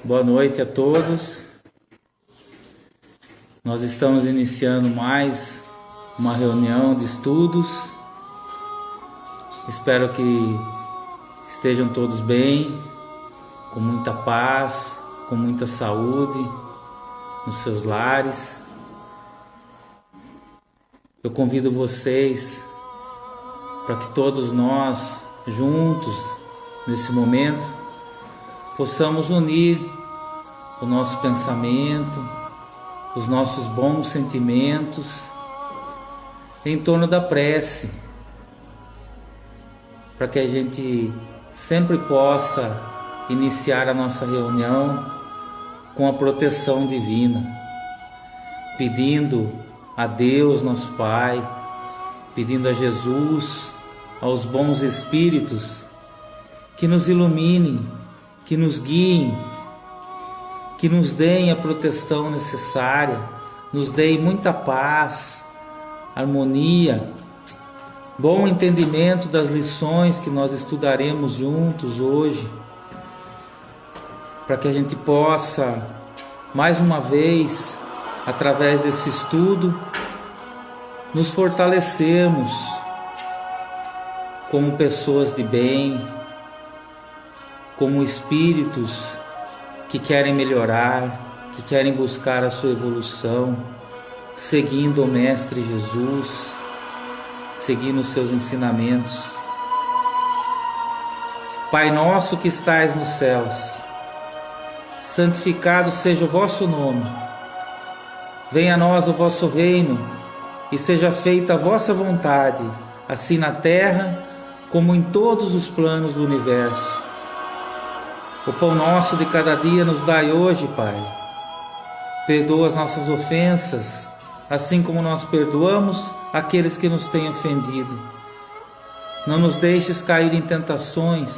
Boa noite a todos. Nós estamos iniciando mais uma reunião de estudos. Espero que estejam todos bem, com muita paz, com muita saúde nos seus lares. Eu convido vocês para que todos nós juntos, nesse momento, possamos unir o nosso pensamento, os nossos bons sentimentos em torno da prece, para que a gente sempre possa iniciar a nossa reunião com a proteção divina, pedindo a Deus, nosso Pai, pedindo a Jesus, aos bons espíritos, que nos iluminem, que nos guiem, que nos deem a proteção necessária, nos deem muita paz, harmonia, bom entendimento das lições que nós estudaremos juntos hoje, para que a gente possa, mais uma vez, através desse estudo, nos fortalecermos como pessoas de bem, como espíritos que querem melhorar, que querem buscar a sua evolução, seguindo o Mestre Jesus, seguindo os seus ensinamentos. Pai nosso que estais nos céus, santificado seja o vosso nome. Venha a nós o vosso reino e seja feita a vossa vontade, assim na terra como em todos os planos do universo. O pão nosso de cada dia nos dai hoje, Pai. Perdoa as nossas ofensas, assim como nós perdoamos aqueles que nos têm ofendido. Não nos deixes cair em tentações,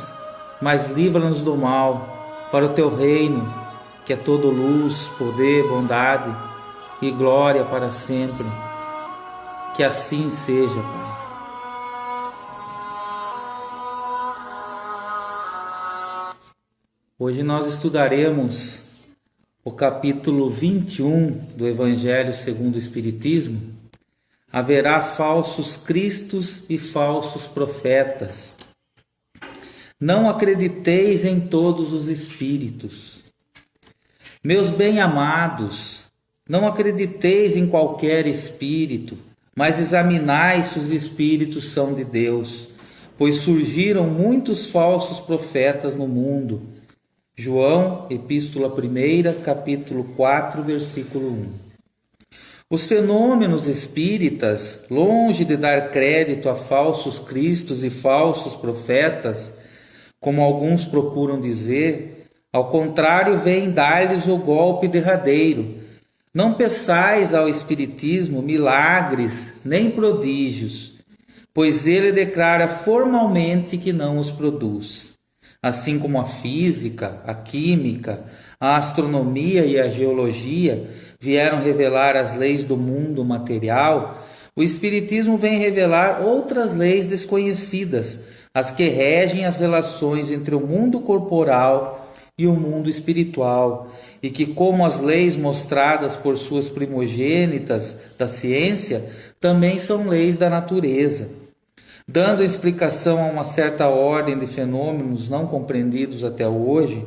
mas livra-nos do mal, para o teu reino, que é todo luz, poder, bondade e glória para sempre. Que assim seja, Pai. Hoje nós estudaremos o capítulo 21 do Evangelho segundo o Espiritismo. Haverá falsos cristos e falsos profetas. Não acrediteis em todos os espíritos. Meus bem-amados, não acrediteis em qualquer espírito, mas examinai se os espíritos são de Deus, pois surgiram muitos falsos profetas no mundo. João, Epístola 1, capítulo 4, versículo 1. Os fenômenos espíritas, longe de dar crédito a falsos cristos e falsos profetas, como alguns procuram dizer, ao contrário, vêm dar-lhes o golpe derradeiro. Não peçais ao Espiritismo milagres nem prodígios, pois ele declara formalmente que não os produz. Assim como a física, a química, a astronomia e a geologia vieram revelar as leis do mundo material, o Espiritismo vem revelar outras leis desconhecidas, as que regem as relações entre o mundo corporal e o mundo espiritual, e que, como as leis mostradas por suas primogênitas da ciência, também são leis da natureza. Dando explicação a uma certa ordem de fenômenos não compreendidos até hoje,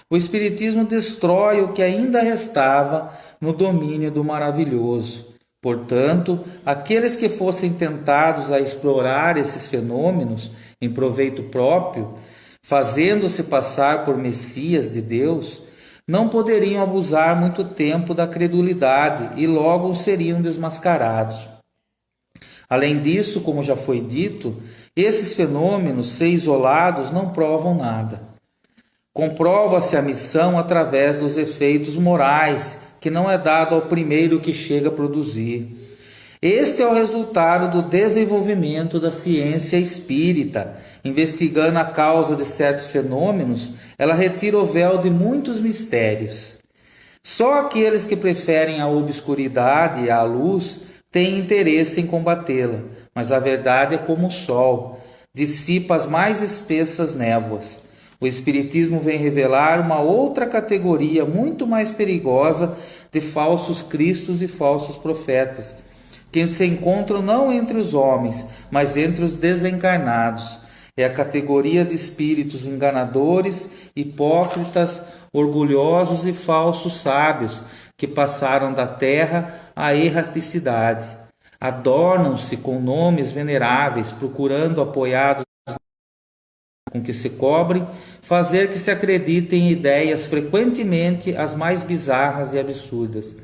o Espiritismo destrói o que ainda restava no domínio do maravilhoso. Portanto, aqueles que fossem tentados a explorar esses fenômenos em proveito próprio, fazendo-se passar por Messias de Deus, não poderiam abusar muito tempo da credulidade e logo seriam desmascarados. Além disso, como já foi dito, esses fenômenos, se isolados, não provam nada. Comprova-se a missão através dos efeitos morais, que não é dado ao primeiro que chega a produzir. Este é o resultado do desenvolvimento da ciência espírita. Investigando a causa de certos fenômenos, ela retira o véu de muitos mistérios. Só aqueles que preferem a obscuridade à luz têm interesse em combatê-la, mas a verdade é como o sol, dissipa as mais espessas névoas. O Espiritismo vem revelar uma outra categoria muito mais perigosa de falsos cristos e falsos profetas, que se encontram não entre os homens, mas entre os desencarnados. É a categoria de espíritos enganadores, hipócritas, orgulhosos e falsos sábios, que passaram da terra à erraticidade. Adornam-se com nomes veneráveis, procurando, apoiados com que se cobrem, fazer que se acreditem em ideias frequentemente as mais bizarras e absurdas.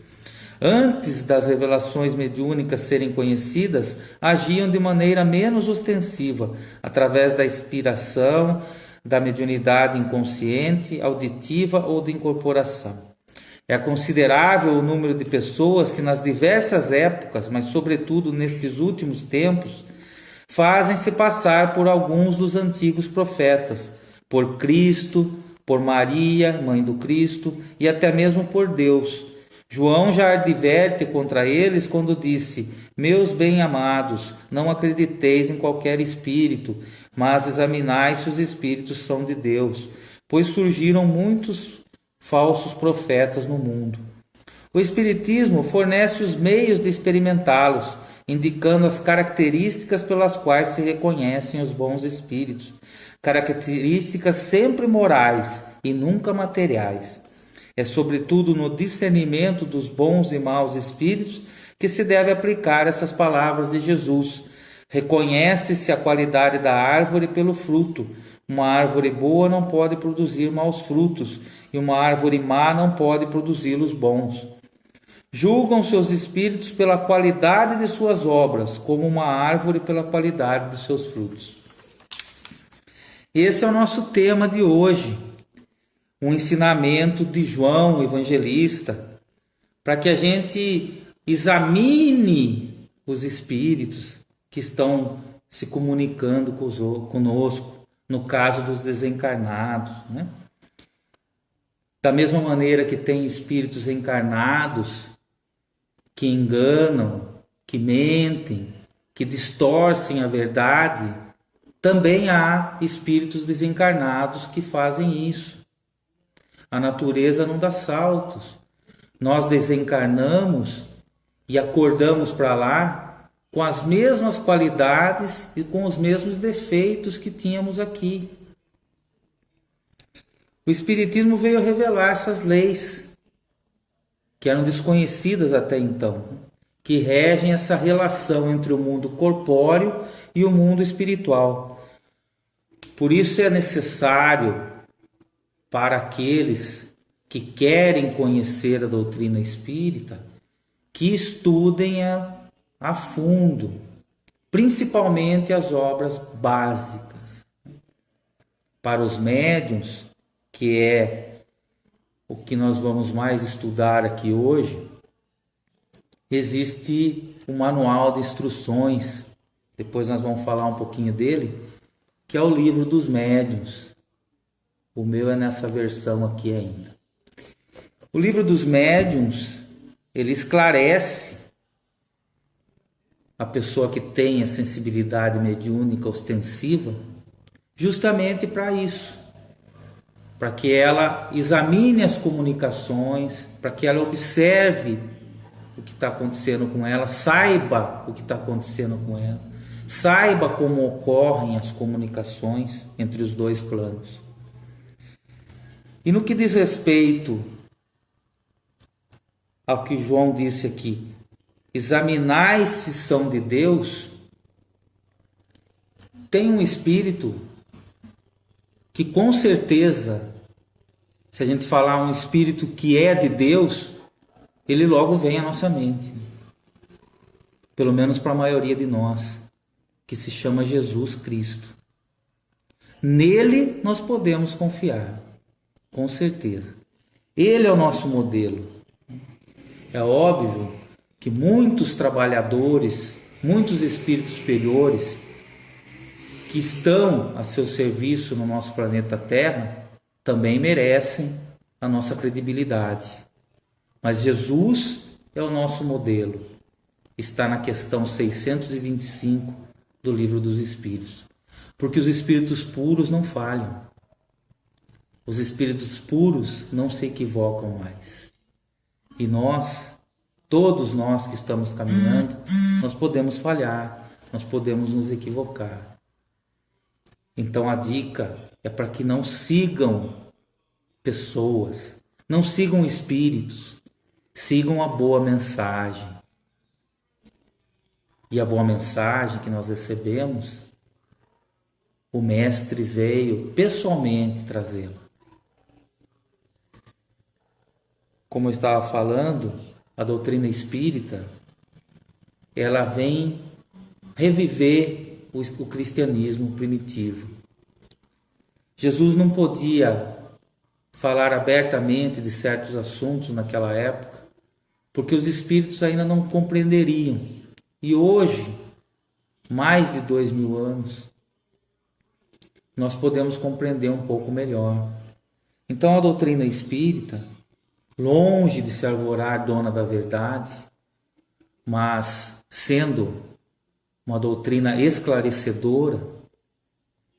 Antes das revelações mediúnicas serem conhecidas, agiam de maneira menos ostensiva, através da inspiração, da mediunidade inconsciente, auditiva ou de incorporação. É considerável o número de pessoas que nas diversas épocas, mas sobretudo nestes últimos tempos, fazem-se passar por alguns dos antigos profetas, por Cristo, por Maria, mãe do Cristo, e até mesmo por Deus. João já adverte contra eles quando disse: meus bem-amados, não acrediteis em qualquer espírito, mas examinai se os espíritos são de Deus, pois surgiram muitos falsos profetas no mundo. O Espiritismo fornece os meios de experimentá-los, indicando as características pelas quais se reconhecem os bons espíritos, características sempre morais e nunca materiais. É sobretudo no discernimento dos bons e maus espíritos que se deve aplicar essas palavras de Jesus. Reconhece-se a qualidade da árvore pelo fruto. Uma árvore boa não pode produzir maus frutos, e uma árvore má não pode produzi-los bons. Julgam seus espíritos pela qualidade de suas obras, como uma árvore pela qualidade de seus frutos. Esse é o nosso tema de hoje, um ensinamento de João Evangelista, para que a gente examine os espíritos que estão se comunicando conosco, no caso dos desencarnados, né? Da mesma maneira que tem espíritos encarnados que enganam, que mentem, que distorcem a verdade, também há espíritos desencarnados que fazem isso. A natureza não dá saltos. Nós desencarnamos e acordamos para lá com as mesmas qualidades e com os mesmos defeitos que tínhamos aqui. O Espiritismo veio revelar essas leis que eram desconhecidas até então, que regem essa relação entre o mundo corpóreo e o mundo espiritual. Por isso é necessário, para aqueles que querem conhecer a doutrina espírita, que estudem a fundo, principalmente as obras básicas. Para os médiuns, que é o que nós vamos mais estudar aqui hoje, existe um manual de instruções, depois nós vamos falar um pouquinho dele, que é o livro dos médiuns. O meu é nessa versão aqui ainda. O livro dos médiuns, ele esclarece a pessoa que tem a sensibilidade mediúnica ostensiva, justamente para isso, para que ela examine as comunicações, para que ela observe o que está acontecendo com ela, saiba o que está acontecendo com ela, saiba como ocorrem as comunicações entre os dois planos. E no que diz respeito ao que João disse aqui, examinai se são de Deus, tem um espírito que com certeza, se a gente falar um espírito que é de Deus, ele logo vem à nossa mente. Pelo menos para a maioria de nós, que se chama Jesus Cristo. Nele nós podemos confiar, com certeza. Ele é o nosso modelo. É óbvio que muitos trabalhadores, muitos espíritos superiores, que estão a seu serviço no nosso planeta Terra, também merecem a nossa credibilidade. Mas Jesus é o nosso modelo. Está na questão 625 do Livro dos Espíritos. Porque os espíritos puros não falham. Os espíritos puros não se equivocam mais. E nós, todos nós que estamos caminhando, nós podemos falhar, nós podemos nos equivocar. Então a dica é para que não sigam pessoas, não sigam espíritos, sigam a boa mensagem. E a boa mensagem que nós recebemos, o Mestre veio pessoalmente trazê-la. Como eu estava falando, a doutrina espírita, ela vem reviver o cristianismo primitivo. Jesus não podia falar abertamente de certos assuntos naquela época, porque os espíritos ainda não compreenderiam. E hoje, mais de 2000 anos, nós podemos compreender um pouco melhor. Então a doutrina espírita, longe de se arvorar dona da verdade, mas sendo uma doutrina esclarecedora,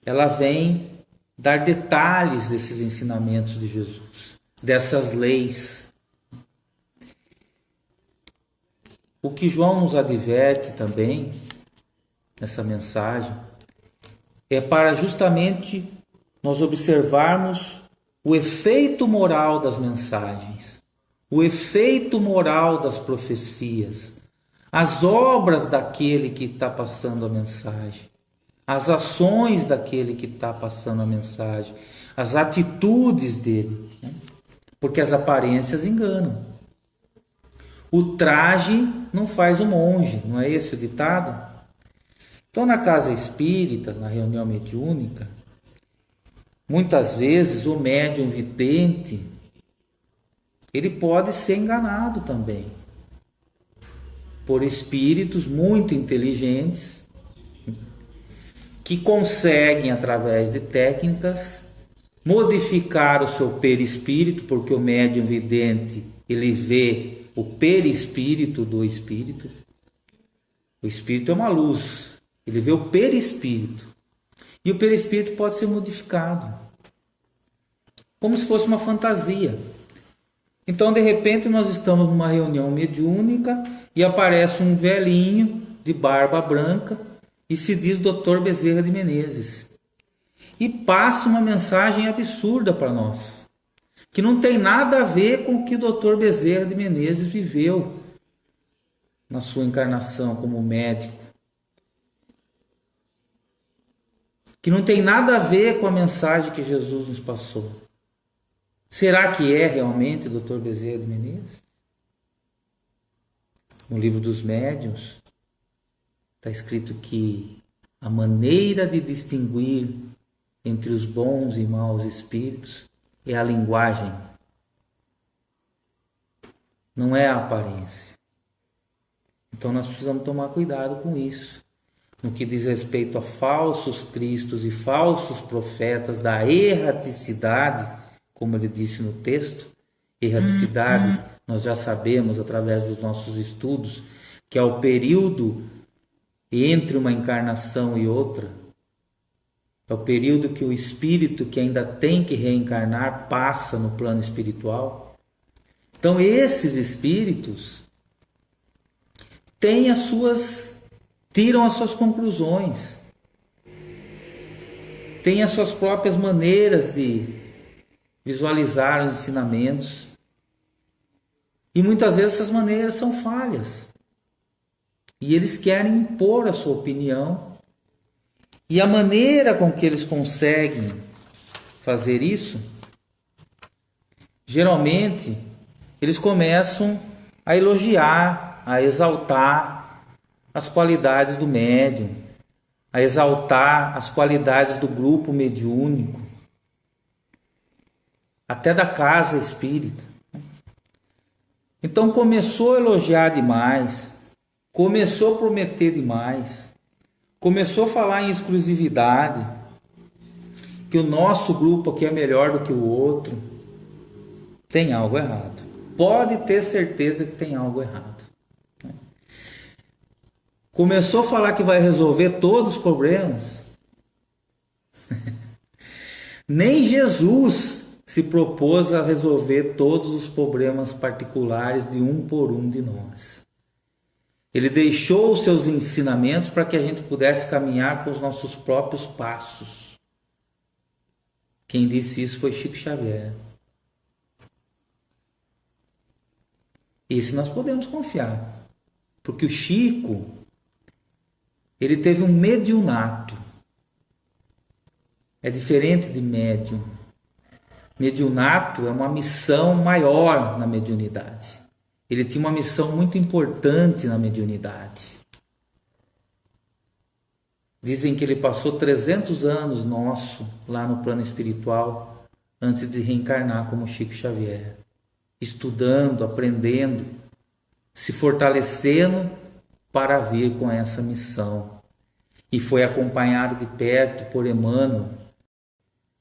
ela vem dar detalhes desses ensinamentos de Jesus, dessas leis. O que João nos adverte também, nessa mensagem, é para justamente nós observarmos o efeito moral das mensagens, o efeito moral das profecias, as obras daquele que está passando a mensagem, as ações daquele que está passando a mensagem, as atitudes dele, né? Porque as aparências enganam. O traje não faz o monge, não é esse o ditado? Então, na casa espírita, na reunião mediúnica, muitas vezes o médium vidente, ele pode ser enganado também por espíritos muito inteligentes que conseguem, através de técnicas, modificar o seu perispírito, porque o médium vidente, ele vê o perispírito do espírito. O espírito é uma luz, ele vê o perispírito. E o perispírito pode ser modificado, como se fosse uma fantasia. Então, de repente, nós estamos numa reunião mediúnica e aparece um velhinho de barba branca e se diz Dr. Bezerra de Menezes. E passa uma mensagem absurda para nós, que não tem nada a ver com o que o Dr. Bezerra de Menezes viveu na sua encarnação como médico. Que não tem nada a ver com a mensagem que Jesus nos passou. Será que é realmente o Dr. Bezerra de Menezes? No livro dos médiuns está escrito que a maneira de distinguir entre os bons e maus espíritos é a linguagem, não é a aparência. Então nós precisamos tomar cuidado com isso. No que diz respeito a falsos cristos e falsos profetas da erraticidade, como ele disse no texto, erraticidade, nós já sabemos através dos nossos estudos, que é o período entre uma encarnação e outra, é o período que o espírito que ainda tem que reencarnar passa no plano espiritual. Então esses espíritos tiram as suas conclusões, têm as suas próprias maneiras de visualizar os ensinamentos. E muitas vezes essas maneiras são falhas. E eles querem impor a sua opinião. E a maneira com que eles conseguem fazer isso, geralmente, eles começam a elogiar, a exaltar as qualidades do médium, a exaltar as qualidades do grupo mediúnico, até da casa espírita. Então começou a elogiar demais, começou a prometer demais, começou a falar em exclusividade, que o nosso grupo aqui é melhor do que o outro. Tem algo errado. Pode ter certeza que tem algo errado. Começou a falar que vai resolver todos os problemas. Nem Jesus se propôs a resolver todos os problemas particulares de um por um de nós. Ele deixou os seus ensinamentos para que a gente pudesse caminhar com os nossos próprios passos. Quem disse isso foi Chico Xavier. Esse nós podemos confiar, porque o Chico, ele teve um mediunato. É diferente de médium. Mediunato é uma missão maior na mediunidade. Ele tinha uma missão muito importante na mediunidade. Dizem que ele passou 300 anos nosso lá no plano espiritual antes de reencarnar como Chico Xavier. Estudando, aprendendo, se fortalecendo para vir com essa missão. E foi acompanhado de perto por Emmanuel.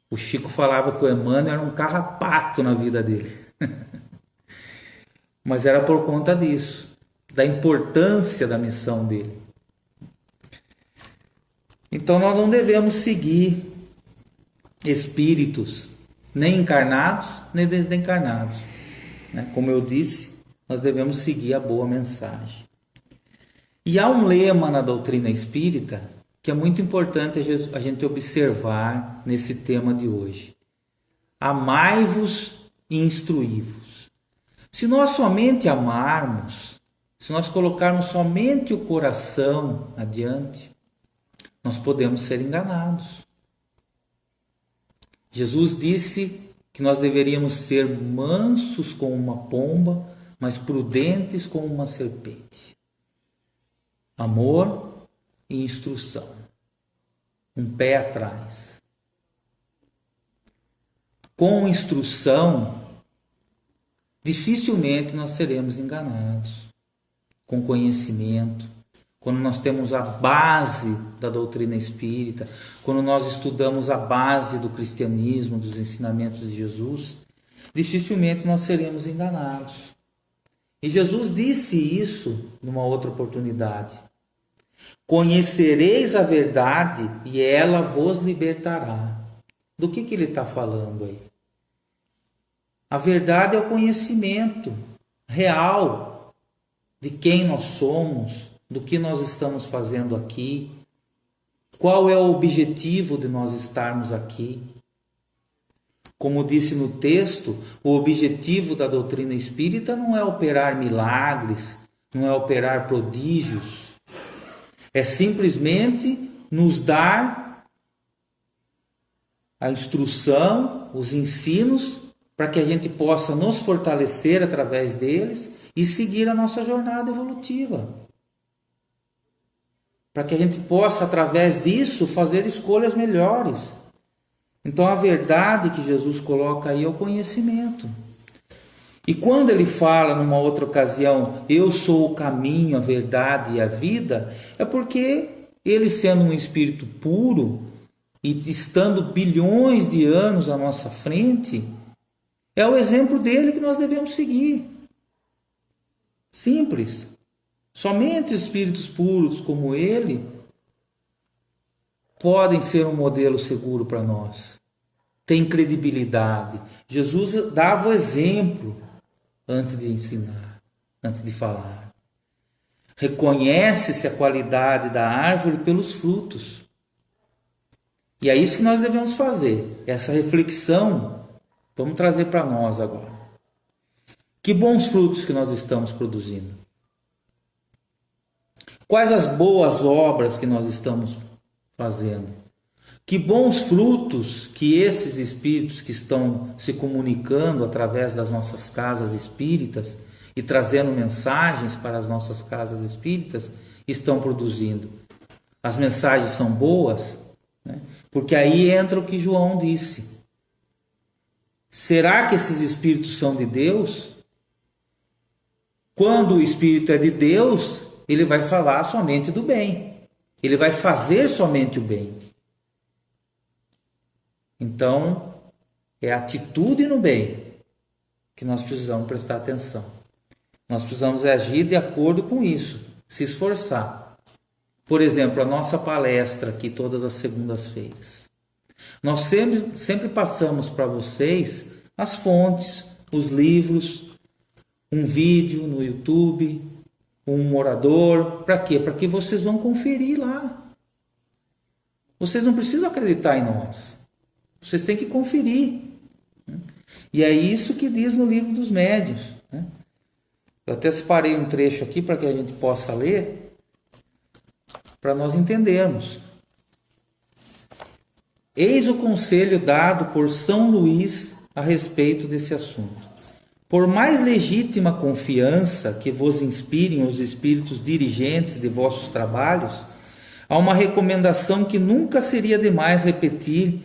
O Chico falava que o Emmanuel era um carrapato na vida dele. Mas era por conta disso, da importância da missão dele. Então nós não devemos seguir espíritos, nem encarnados, nem desencarnados. Como eu disse, nós devemos seguir a boa mensagem. E há um lema na doutrina espírita que é muito importante a gente observar nesse tema de hoje. Amai-vos e instruí-vos. Se nós somente amarmos, se nós colocarmos somente o coração adiante, nós podemos ser enganados. Jesus disse que nós deveríamos ser mansos como uma pomba, mas prudentes como uma serpente. Amor e instrução. Um pé atrás. Com instrução, dificilmente nós seremos enganados. Com conhecimento, quando nós temos a base da doutrina espírita, quando nós estudamos a base do cristianismo, dos ensinamentos de Jesus, dificilmente nós seremos enganados. E Jesus disse isso numa outra oportunidade. Conhecereis a verdade e ela vos libertará. Do que ele está falando aí? A verdade é o conhecimento real de quem nós somos, do que nós estamos fazendo aqui, qual é o objetivo de nós estarmos aqui. Como disse no texto, o objetivo da doutrina espírita não é operar milagres, não é operar prodígios, é simplesmente nos dar a instrução, os ensinos, para que a gente possa nos fortalecer através deles e seguir a nossa jornada evolutiva. Para que a gente possa, através disso, fazer escolhas melhores. Então, a verdade que Jesus coloca aí é o conhecimento. E quando ele fala, numa outra ocasião, eu sou o caminho, a verdade e a vida, é porque ele, sendo um espírito puro e estando bilhões de anos à nossa frente, é o exemplo dele que nós devemos seguir. Simples. Somente espíritos puros como ele podem ser um modelo seguro para nós. Tem credibilidade. Jesus dava o exemplo antes de ensinar, antes de falar. Reconhece-se a qualidade da árvore pelos frutos. E é isso que nós devemos fazer. Essa reflexão, vamos trazer para nós agora. Que bons frutos que nós estamos produzindo. Quais as boas obras que nós estamos fazendo? Que bons frutos que esses espíritos que estão se comunicando através das nossas casas espíritas e trazendo mensagens para as nossas casas espíritas estão produzindo? As mensagens são boas? Né? Porque aí entra o que João disse. Será que esses espíritos são de Deus? Quando o espírito é de Deus, ele vai falar somente do bem. Ele vai fazer somente o bem. Então, é a atitude no bem que nós precisamos prestar atenção. Nós precisamos agir de acordo com isso, se esforçar. Por exemplo, a nossa palestra aqui todas as segundas-feiras. Nós sempre passamos para vocês as fontes, os livros, um vídeo no YouTube, um orador. Para quê? Para que vocês vão conferir lá. Vocês não precisam acreditar em nós. Vocês têm que conferir. E é isso que diz no livro dos médiuns. Eu até separei um trecho aqui para que a gente possa ler, para nós entendermos. Eis o conselho dado por São Luís a respeito desse assunto. Por mais legítima confiança que vos inspirem os espíritos dirigentes de vossos trabalhos, há uma recomendação que nunca seria demais repetir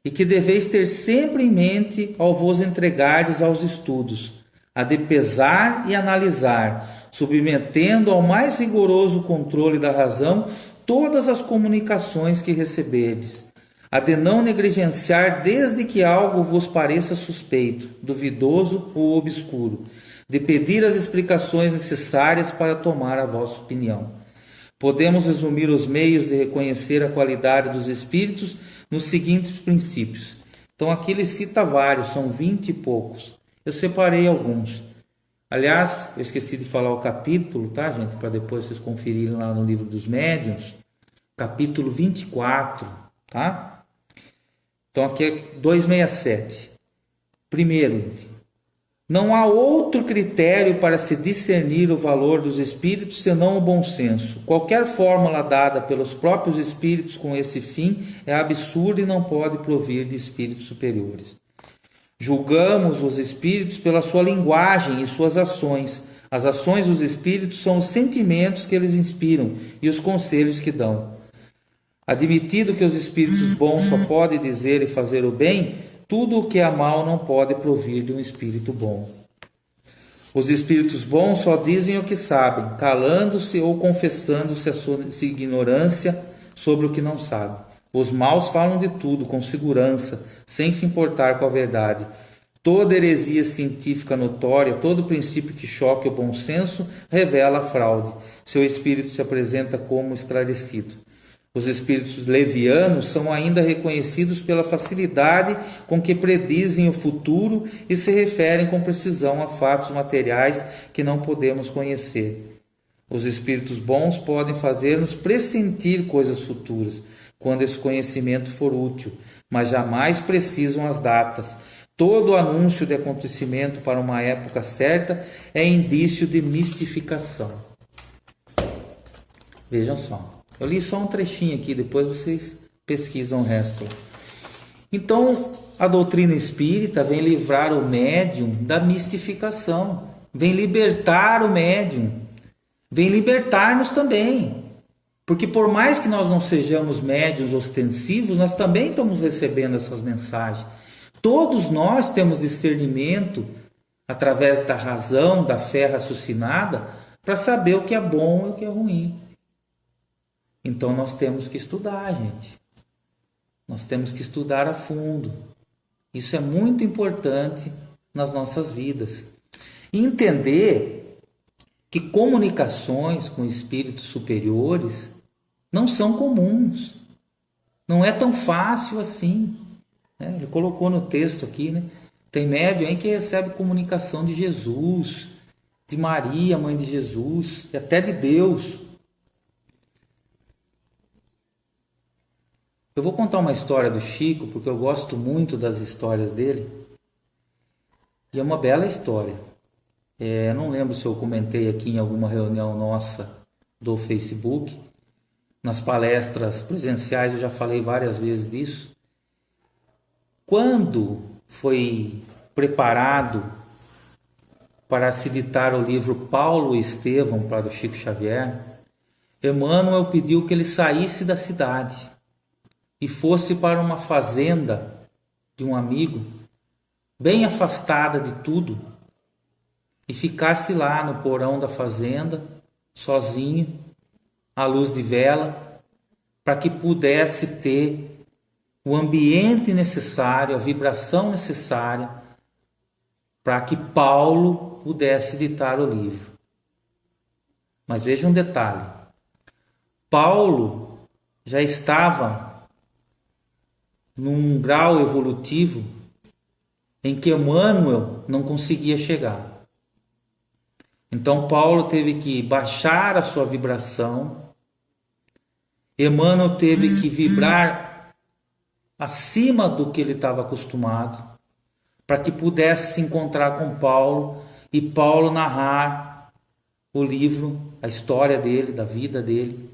e que deveis ter sempre em mente ao vos entregardes aos estudos, a de pesar e analisar, submetendo ao mais rigoroso controle da razão todas as comunicações que receberdes, a de não negligenciar desde que algo vos pareça suspeito, duvidoso ou obscuro, de pedir as explicações necessárias para tomar a vossa opinião. Podemos resumir os meios de reconhecer a qualidade dos espíritos nos seguintes princípios. Então aqui ele cita vários, são 20 e poucos. Eu separei alguns. Aliás, eu esqueci de falar o capítulo, tá, gente? Para depois vocês conferirem lá no livro dos médiuns. Capítulo 24, tá? Então aqui é 267. Primeiro, não há outro critério para se discernir o valor dos espíritos senão o bom senso. Qualquer fórmula dada pelos próprios espíritos com esse fim é absurda e não pode provir de espíritos superiores. Julgamos os espíritos pela sua linguagem e suas ações. As ações dos espíritos são os sentimentos que eles inspiram e os conselhos que dão. Admitido que os espíritos bons só podem dizer e fazer o bem, tudo o que é mal não pode provir de um espírito bom. Os espíritos bons só dizem o que sabem, calando-se ou confessando-se a sua ignorância sobre o que não sabem. Os maus falam de tudo com segurança, sem se importar com a verdade. Toda heresia científica notória, todo princípio que choque o bom senso, revela a fraude. Seu espírito se apresenta como esclarecido. Os espíritos levianos são ainda reconhecidos pela facilidade com que predizem o futuro e se referem com precisão a fatos materiais que não podemos conhecer. Os espíritos bons podem fazer-nos pressentir coisas futuras, quando esse conhecimento for útil, mas jamais precisam as datas. Todo anúncio de acontecimento para uma época certa é indício de mistificação. Vejam só. Eu li só um trechinho aqui, depois vocês pesquisam o resto. Então, a doutrina espírita vem livrar o médium da mistificação, vem libertar o médium, vem libertar-nos também. Porque por mais que nós não sejamos médiuns ostensivos, nós também estamos recebendo essas mensagens. Todos nós temos discernimento, através da razão, da fé raciocinada, para saber o que é bom e o que é ruim. Então nós temos que estudar, gente. Nós temos que estudar a fundo. Isso é muito importante nas nossas vidas. E entender que comunicações com espíritos superiores não são comuns. Não é tão fácil assim. Ele colocou no texto aqui, né? Tem médium aí que recebe comunicação de Jesus, de Maria, mãe de Jesus, e até de Deus. Eu vou contar uma história do Chico, porque eu gosto muito das histórias dele. E é uma bela história. Não lembro se eu comentei aqui em alguma reunião nossa do Facebook. Nas palestras presenciais eu já falei várias vezes disso. Quando foi preparado para se ditar o livro Paulo e Estevão para o Chico Xavier, Emmanuel pediu que ele saísse da cidade e fosse para uma fazenda de um amigo, bem afastada de tudo, e ficasse lá no porão da fazenda, sozinho, à luz de vela, para que pudesse ter o ambiente necessário, a vibração necessária, para que Paulo pudesse ditar o livro. Mas veja um detalhe: Paulo já estava num grau evolutivo em que Emmanuel não conseguia chegar. Então Paulo teve que baixar a sua vibração, Emmanuel teve que vibrar acima do que ele estava acostumado, para que pudesse se encontrar com Paulo e Paulo narrar o livro, a história dele, da vida dele,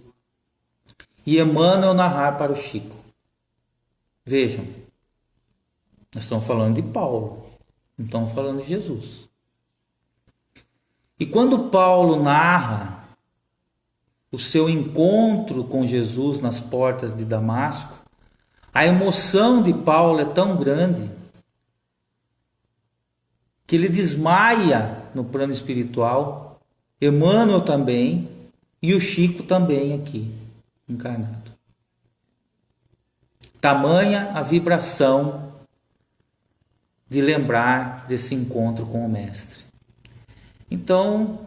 e Emmanuel narrar para o Chico. Vejam, nós estamos falando de Paulo, não estamos falando de Jesus. E quando Paulo narra o seu encontro com Jesus nas portas de Damasco, a emoção de Paulo é tão grande que ele desmaia no plano espiritual, Emmanuel também, e o Chico também aqui, encarnado. Tamanha a vibração de lembrar desse encontro com o Mestre. Então,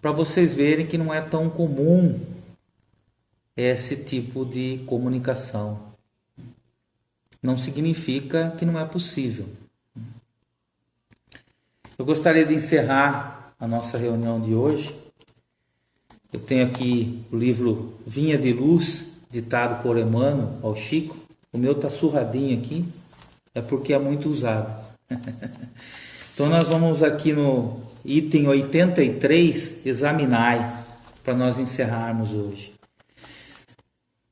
para vocês verem que não é tão comum esse tipo de comunicação. Não significa que não é possível. Eu gostaria de encerrar a nossa reunião de hoje. Eu tenho aqui o livro Vinha de Luz, ditado por Emmanuel ao Chico. O meu está surradinho aqui, é porque é muito usado. Então nós vamos aqui no item 83, examinai, para nós encerrarmos hoje.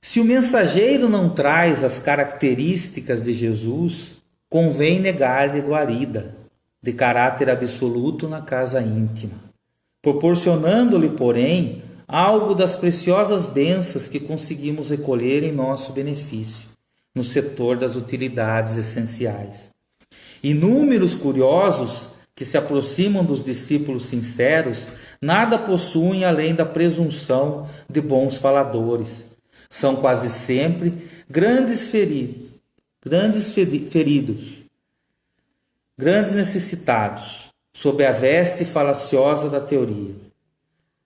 Se o mensageiro não traz as características de Jesus, convém negar-lhe guarida, de caráter absoluto na casa íntima, proporcionando-lhe, porém, algo das preciosas bênçãos que conseguimos recolher em nosso benefício, no setor das utilidades essenciais. Inúmeros curiosos que se aproximam dos discípulos sinceros nada possuem além da presunção de bons faladores. São quase sempre grandes feridos, grandes necessitados, sob a veste falaciosa da teoria.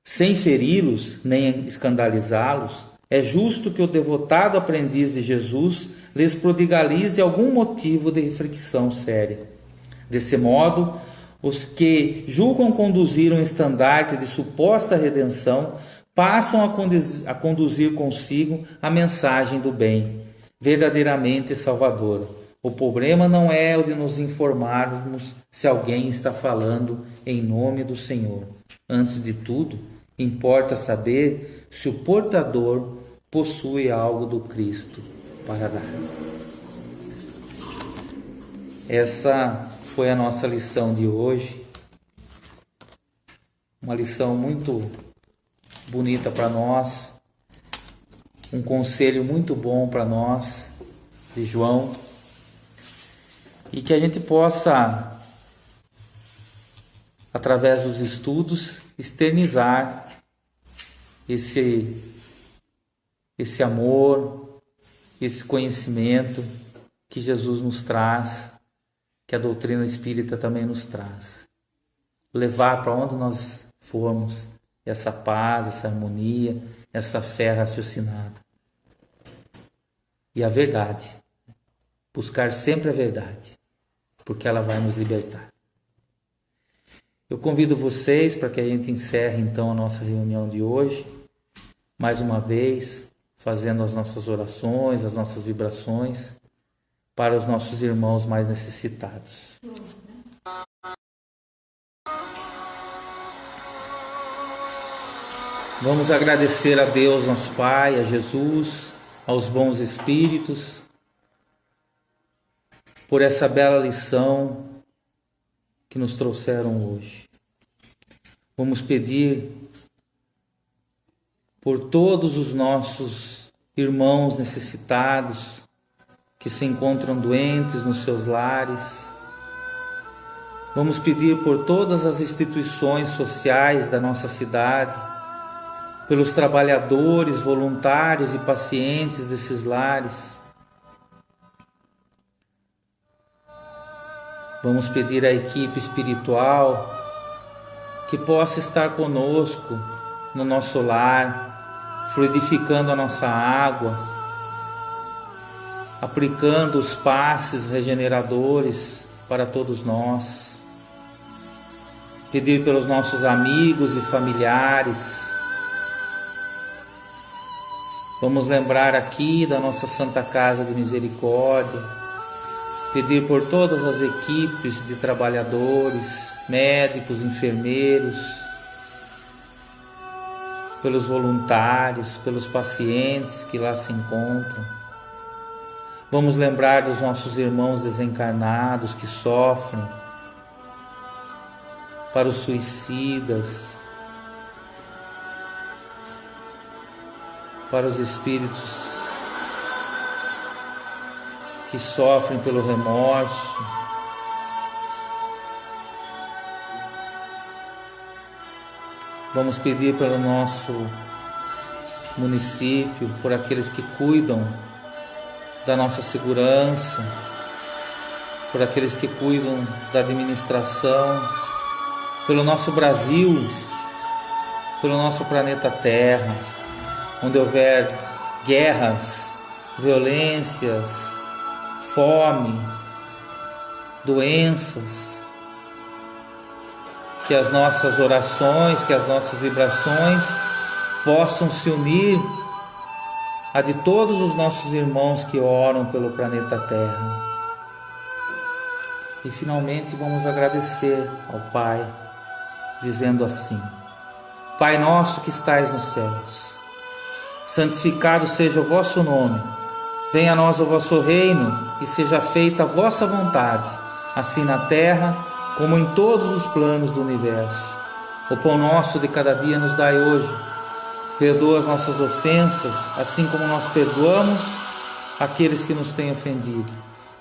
Sem feri-los, nem escandalizá-los, é justo que o devotado aprendiz de Jesus lhes prodigalize algum motivo de reflexão séria. Desse modo, os que julgam conduzir um estandarte de suposta redenção passam a conduzir consigo a mensagem do bem, verdadeiramente salvadora. O problema não é o de nos informarmos se alguém está falando em nome do Senhor. Antes de tudo, importa saber se o portador possui algo do Cristo para dar. Essa foi a nossa lição de hoje. Uma lição muito bonita para nós, um conselho muito bom para nós, de João, e que a gente possa, através dos estudos, externizar esse amor, esse conhecimento que Jesus nos traz, que a doutrina espírita também nos traz. Levar para onde nós formos essa paz, essa harmonia, essa fé raciocinada. E a verdade. Buscar sempre a verdade, porque ela vai nos libertar. Eu convido vocês para que a gente encerre então a nossa reunião de hoje, mais uma vez, fazendo as nossas orações, as nossas vibrações para os nossos irmãos mais necessitados. Vamos agradecer a Deus, nosso Pai, a Jesus, aos bons espíritos, por essa bela lição que nos trouxeram hoje. Vamos pedir por todos os nossos irmãos necessitados que se encontram doentes nos seus lares. Vamos pedir por todas as instituições sociais da nossa cidade, pelos trabalhadores, voluntários e pacientes desses lares. Vamos pedir à equipe espiritual que possa estar conosco no nosso lar, fluidificando a nossa água, aplicando os passes regeneradores para todos nós. Pedir pelos nossos amigos e familiares. Vamos lembrar aqui da nossa Santa Casa de Misericórdia. Pedir por todas as equipes de trabalhadores, médicos, enfermeiros, pelos voluntários, pelos pacientes que lá se encontram. Vamos lembrar dos nossos irmãos desencarnados que sofrem, para os suicidas, para os espíritos que sofrem pelo remorso. Vamos pedir pelo nosso município, por aqueles que cuidam da nossa segurança, por aqueles que cuidam da administração, pelo nosso Brasil, pelo nosso planeta Terra, onde houver guerras, violências, fome, doenças, que as nossas orações, que as nossas vibrações possam se unir a de todos os nossos irmãos que oram pelo planeta Terra. E finalmente vamos agradecer ao Pai, dizendo assim: Pai nosso que estais nos céus, santificado seja o vosso nome, venha a nós o vosso reino e seja feita a vossa vontade, assim na terra como em todos os planos do universo. O pão nosso de cada dia nos dai hoje. Perdoa as nossas ofensas, assim como nós perdoamos aqueles que nos têm ofendido.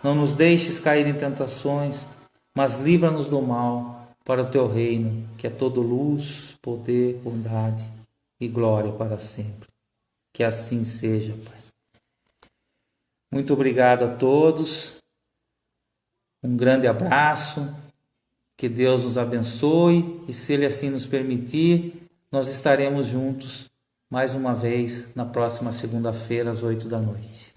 Não nos deixes cair em tentações, mas livra-nos do mal, para o teu reino, que é todo luz, poder, bondade e glória para sempre. Que assim seja, Pai. Muito obrigado a todos. Um grande abraço. Que Deus nos abençoe e, se Ele assim nos permitir, nós estaremos juntos mais uma vez na próxima segunda-feira às 8 da noite.